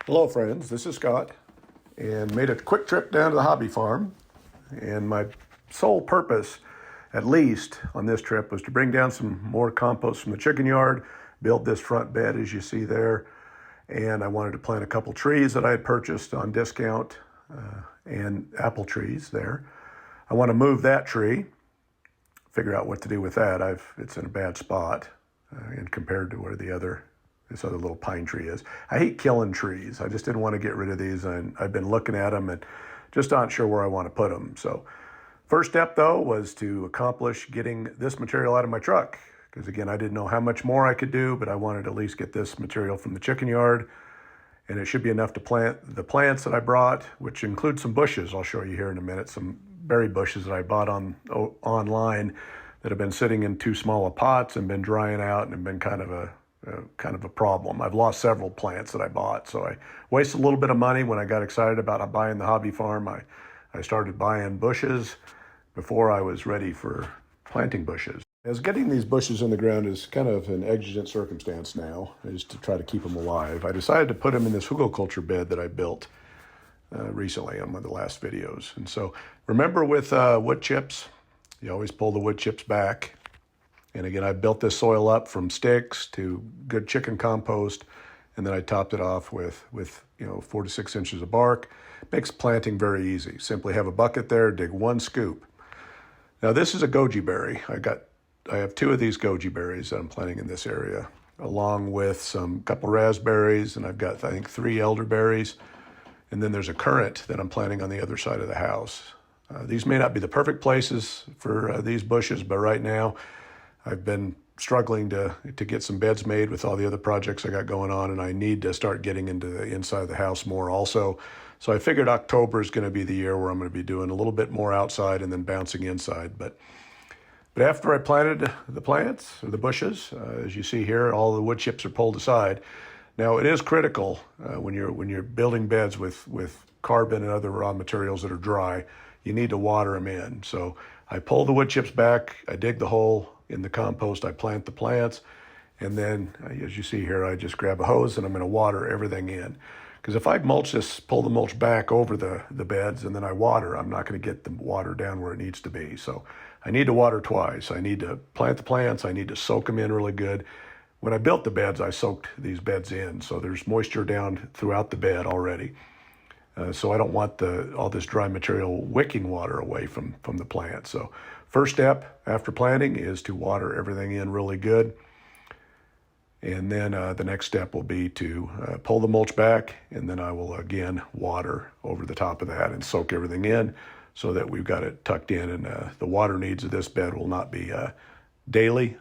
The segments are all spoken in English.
Hello friends, this is Scott, and made a quick trip down to the hobby farm. And my sole purpose, at least on this trip, was to bring down some more compost from the chicken yard, build this front bed as you see there, and I wanted to plant a couple trees that I had purchased on discount, and apple trees there. I want to move that tree, figure out what to do with that. It's in a bad spot, and compared to where this other little pine tree is. I hate killing trees. I just didn't want to get rid of these, and I've been looking at them and just not sure where I want to put them. So first step though was to accomplish getting this material out of my truck, because again, I didn't know how much more I could do, but I wanted to at least get this material from the chicken yard, and it should be enough to plant the plants that I brought, which include some bushes. I'll show you here in a minute, some berry bushes that I bought online that have been sitting in too small of pots and been drying out and have been kind of a problem. I've lost several plants that I bought, so I wasted a little bit of money when I got excited about buying the hobby farm. I started buying bushes before I was ready for planting bushes. As getting these bushes in the ground is kind of an exigent circumstance now, is to try to keep them alive. I decided to put them in this hugelkultur bed that I built recently on one of the last videos. And so remember with wood chips, you always pull the wood chips back. And again, I built this soil up from sticks to good chicken compost, and then I topped it off with 4 to 6 inches of bark. Makes planting very easy. Simply have a bucket there, dig 1 scoop. Now this is a goji berry. I have 2 of these goji berries that I'm planting in this area, along with some couple raspberries, and I've got, I think, 3 elderberries. And then there's a currant that I'm planting on the other side of the house. These may not be the perfect places for these bushes, but right now, I've been struggling to get some beds made with all the other projects I got going on, and I need to start getting into the inside of the house more also. So I figured October is going to be the year where I'm going to be doing a little bit more outside and then bouncing inside. But after I planted the plants, or the bushes, as you see here, all the wood chips are pulled aside. Now it is critical when you're building beds with carbon and other raw materials that are dry, you need to water them in. So I pull the wood chips back, I dig the hole in the compost, I plant the plants, and then, as you see here, I just grab a hose and I'm going to water everything in. Because if I pull the mulch back over the beds and then I water, I'm not going to get the water down where it needs to be. So I need to water twice. I need to plant the plants, I need to soak them in really good. When I built the beds, I soaked these beds in, so there's moisture down throughout the bed already. So I don't want all this dry material wicking water away from the plant. So first step after planting is to water everything in really good. And then the next step will be to pull the mulch back, and then I will again water over the top of that and soak everything in so that we've got it tucked in, and the water needs of this bed will not be daily.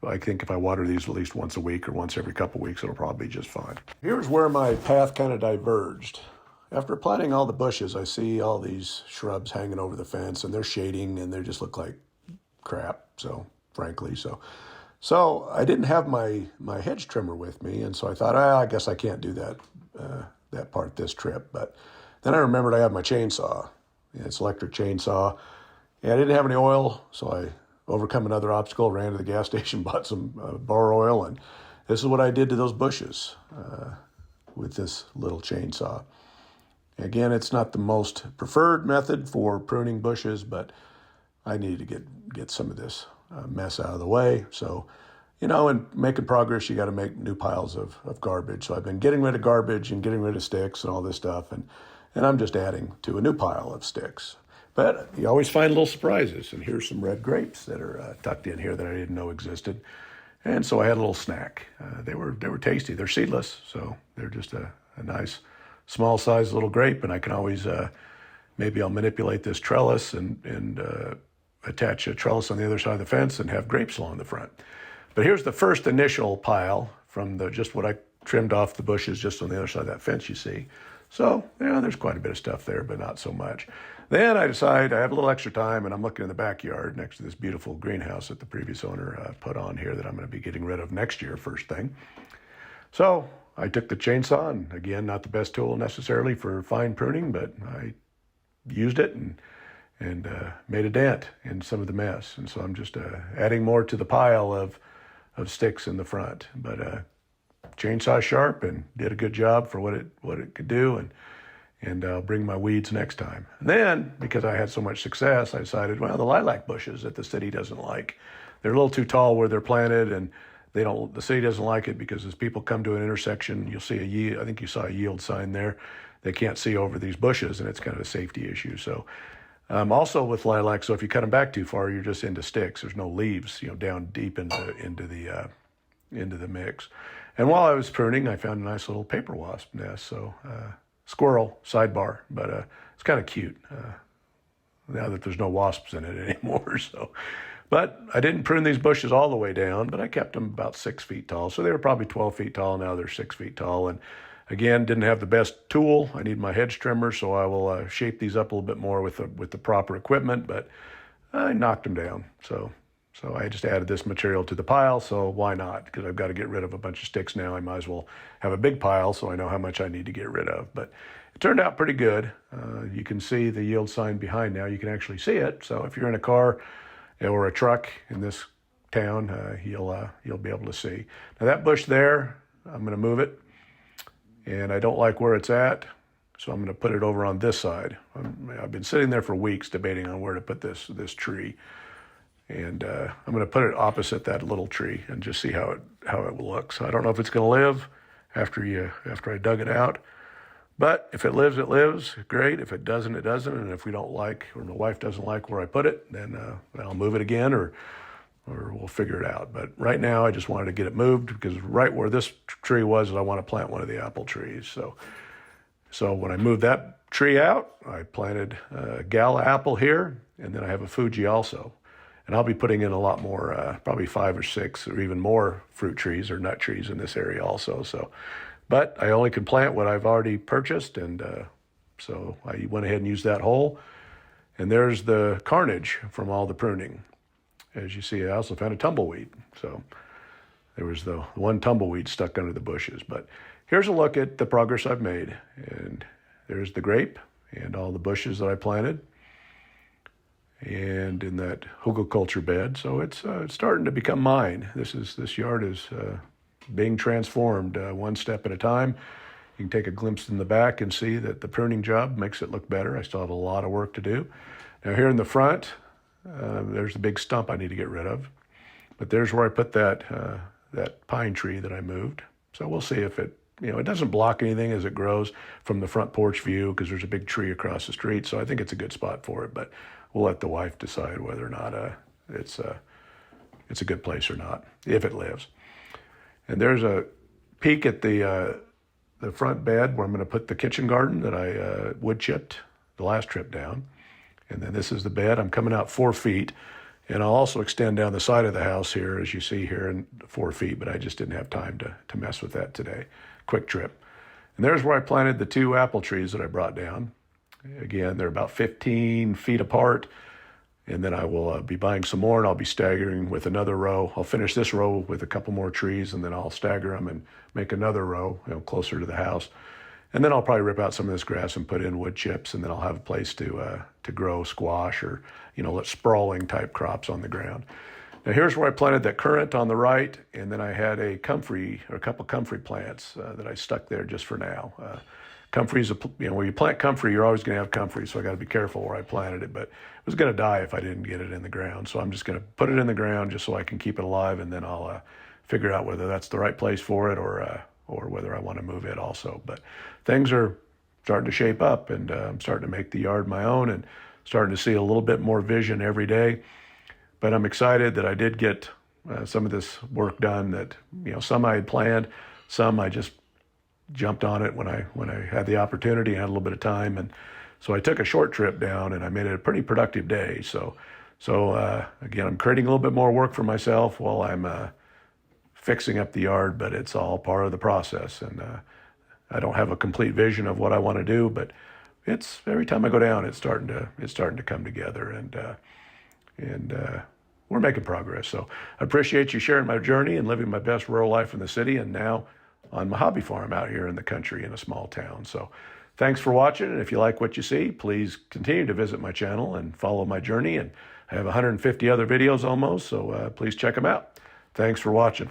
I think if I water these at least once a week or once every couple of weeks, it'll probably be just fine. Here's where my path kind of diverged. After planting all the bushes, I see all these shrubs hanging over the fence, and they're shading, and they just look like crap, frankly. So I didn't have my hedge trimmer with me, and so I thought, I guess I can't do that part this trip. But then I remembered I have my chainsaw. It's an electric chainsaw, and I didn't have any oil, so I overcome another obstacle, ran to the gas station, bought some bar oil, and this is what I did to those bushes with this little chainsaw. Again, it's not the most preferred method for pruning bushes, but I need to get some of this mess out of the way. So, in making progress, you got to make new piles of garbage. So I've been getting rid of garbage and getting rid of sticks and all this stuff, and I'm just adding to a new pile of sticks. But you always find little surprises, and here's some red grapes that are tucked in here that I didn't know existed. And so I had a little snack. They were tasty. They're seedless, so they're just a nice small size little grape, and I can always, maybe I'll manipulate this trellis and attach a trellis on the other side of the fence and have grapes along the front. But here's the first initial pile from just what I trimmed off the bushes just on the other side of that fence you see. So, there's quite a bit of stuff there, but not so much. Then I decide I have a little extra time, and I'm looking in the backyard next to this beautiful greenhouse that the previous owner put on here that I'm going to be getting rid of next year, first thing. So I took the chainsaw, and again, not the best tool necessarily for fine pruning, but I used it and made a dent in some of the mess. And so I'm just adding more to the pile of sticks in the front. But chainsaw sharp and did a good job for what it could do, and bring my weeds next time. And then, because I had so much success, I decided, well, the lilac bushes that the city doesn't like, they're a little too tall where they're planted, and the city doesn't like it because as people come to an intersection, you'll see I think you saw a yield sign there. They can't see over these bushes, and it's kind of a safety issue. So also with lilac, so if you cut them back too far, you're just into sticks. There's no leaves, down deep into the mix. And while I was pruning, I found a nice little paper wasp nest. So squirrel sidebar, but it's kind of cute now that there's no wasps in it anymore. But I didn't prune these bushes all the way down, but I kept them about 6 feet tall. So they were probably 12 feet tall. Now they're 6 feet tall. And again, didn't have the best tool. I need my hedge trimmer, so I will shape these up a little bit more with the proper equipment. But I knocked them down. So I just added this material to the pile. So why not? Because I've got to get rid of a bunch of sticks now. I might as well have a big pile so I know how much I need to get rid of. But it turned out pretty good. You can see the yield sign behind now. You can actually see it. So if you're in a car or a truck in this town, you'll be able to see. Now that bush there, I'm going to move it, and I don't like where it's at, so I'm going to put it over on this side. I've been sitting there for weeks debating on where to put this tree, and I'm going to put it opposite that little tree and just see how it looks. I don't know if it's going to live after I dug it out. But if it lives, it lives. Great. If it doesn't, it doesn't. And if we don't like, or my wife doesn't like where I put it, then I'll move it again, or we'll figure it out. But right now, I just wanted to get it moved because right where this tree was, I want to plant one of the apple trees. So when I moved that tree out, I planted a Gala apple here, and then I have a Fuji also. And I'll be putting in a lot more, probably 5 or 6 or even more fruit trees or nut trees in this area also. But I only can plant what I've already purchased, and so I went ahead and used that hole. And there's the carnage from all the pruning. As you see, I also found a tumbleweed. So there was the one tumbleweed stuck under the bushes. But here's a look at the progress I've made. And there's the grape and all the bushes that I planted, and in that hugelkultur bed. So it's starting to become mine. This yard is being transformed one step at a time. You can take a glimpse in the back and see that the pruning job makes it look better. I still have a lot of work to do. Now here in the front, there's the big stump I need to get rid of. But there's where I put that pine tree that I moved. So we'll see if it doesn't block anything as it grows from the front porch view, because there's a big tree across the street. So I think it's a good spot for it, but we'll let the wife decide whether or not it's a good place or not, if it lives. And there's a peek at the front bed where I'm going to put the kitchen garden that I wood chipped the last trip down. And then this is the bed. I'm coming out 4 feet, and I'll also extend down the side of the house here, as you see here, in 4 feet, but I just didn't have time to mess with that today. Quick trip. And there's where I planted the 2 apple trees that I brought down. Again, they're about 15 feet apart. And then I will be buying some more, and I'll be staggering with another row. I'll finish this row with a couple more trees, and then I'll stagger them and make another row, closer to the house. And then I'll probably rip out some of this grass and put in wood chips, and then I'll have a place to grow squash or, sprawling type crops on the ground. Now here's where I planted that currant on the right, and then I had a couple comfrey plants that I stuck there just for now. Comfrey's, where you plant comfrey, you're always going to have comfrey, so I got to be careful where I planted it. But it was going to die if I didn't get it in the ground. So I'm just going to put it in the ground just so I can keep it alive, and then I'll figure out whether that's the right place for it or whether I want to move it also. But things are starting to shape up, and I'm starting to make the yard my own and starting to see a little bit more vision every day. But I'm excited that I did get some of this work done that, some I had planned, some I just jumped on it when I had the opportunity and had a little bit of time. And so I took a short trip down, and I made it a pretty productive day. So again, I'm creating a little bit more work for myself while I'm fixing up the yard, but it's all part of the process. And I don't have a complete vision of what I want to do, but it's every time I go down, it's starting to come together, and we're making progress. So I appreciate you sharing my journey and living my best rural life in the city, and now on my hobby farm out here in the country in a small town. So thanks for watching. And if you like what you see, please continue to visit my channel and follow my journey. And I have 150 other videos almost, so please check them out. Thanks for watching.